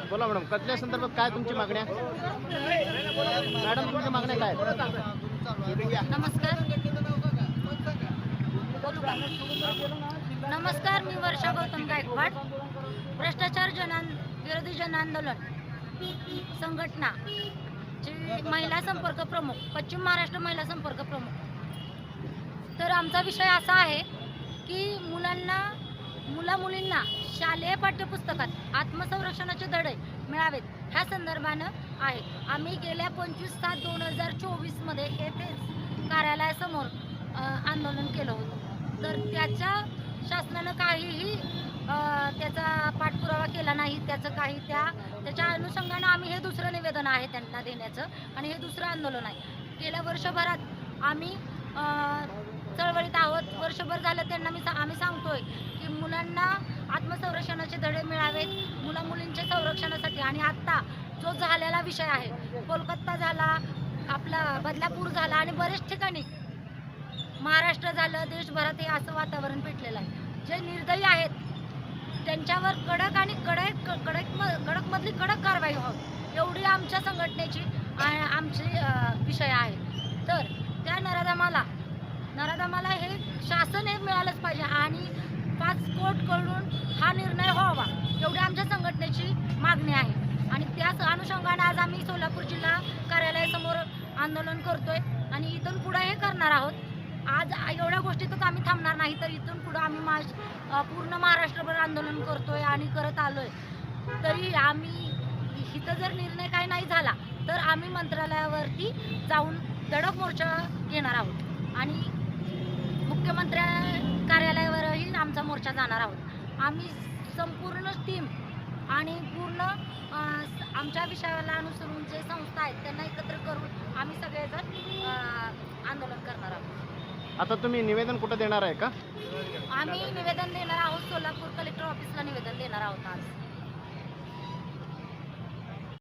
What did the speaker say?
बोला मॅडम, कचऱ्या संदर्भात काय तुमची मागण्या? मॅडम तुमच्या मागण्या काय आहेत? नमस्कार. नमस्कार, मी वर्षा गौतम गायकवाड, भ्रष्टाचार विरोधी जन आंदोलन संघटना ची महिला संपर्क प्रमुख, पश्चिम महाराष्ट्र महिला संपर्क प्रमुख. तर आमचा विषय असा आहे की मुलींना शालेय पाठ्यपुस्तकात आत्मसंरक्षणाचे धडे मिळावेत ह्या संदर्भानं आहे. आम्ही गेल्या 25/7/2024 मध्ये येथेच कार्यालयासमोर आंदोलन केलं होतं. तर त्याच्या शासनानं काहीही त्याचा पाठपुरावा केला नाही. त्याच्या अनुषंगानं आम्ही हे दुसरं निवेदन आहे त्यांना देण्याचं आणि हे दुसरं आंदोलन आहे. गेल्या वर्षभरात आम्ही चळवळीत आहोत. वर्षभर झालं त्यांना आम्ही सांगतोय की मुलांना आत्मसंरक्षणाचे धडे मिळावेत, मुलींच्या संरक्षणासाठी. आणि आत्ता जो झालेला विषय आहे, कोलकाता झाला, आपला बदलापूर झाला आणि बरेच ठिकाणी महाराष्ट्र झालं, देशभरात हे असं वातावरण पेटलेलं आहे. जे निर्दयी आहेत त्यांच्यावर कडक मधली कडक कारवाई व्हावी एवढी आमच्या संघटनेची आमची विषय आहे. तर त्या नराधमाला हे शासन हे मिळालंच पाहिजे आणि 5 कोर्टकडून हा निर्णय व्हावा एवढी आमच्या संघटनेची मागणी आहे. आणि त्याच अनुषंगाने आज आम्ही सोलापूर जिल्हा कार्यालयासमोर आंदोलन करतोय आणि इथून पुढे हे करणार आहोत. आज एवढ्या गोष्टीतच आम्ही थांबणार नाही, तर इथून पुढे आम्ही पूर्ण महाराष्ट्रभर आंदोलन करतोय आणि करत आलोय. तरी आम्ही इथं जर निर्णय काही नाही झाला तर आम्ही मंत्रालयावरती जाऊन धडक मोर्चा घेणार आहोत आणि मुख्यमंत्री कार्यालयावरही आमचा मोर्चा जाणार आहोत. आम्ही संपूर्ण टीम आणि पूर्ण आमच्या विषयाला अनुसरून जे संस्था आहेत त्यांना एकत्र करून आम्ही सगळेजण आंदोलन करणार आहोत. आता तुम्ही निवेदन कुठं देणार आहे का? आम्ही निवेदन देणार आहोत, सोलापूर कलेक्टर ऑफिसला निवेदन देणार आहोत आज.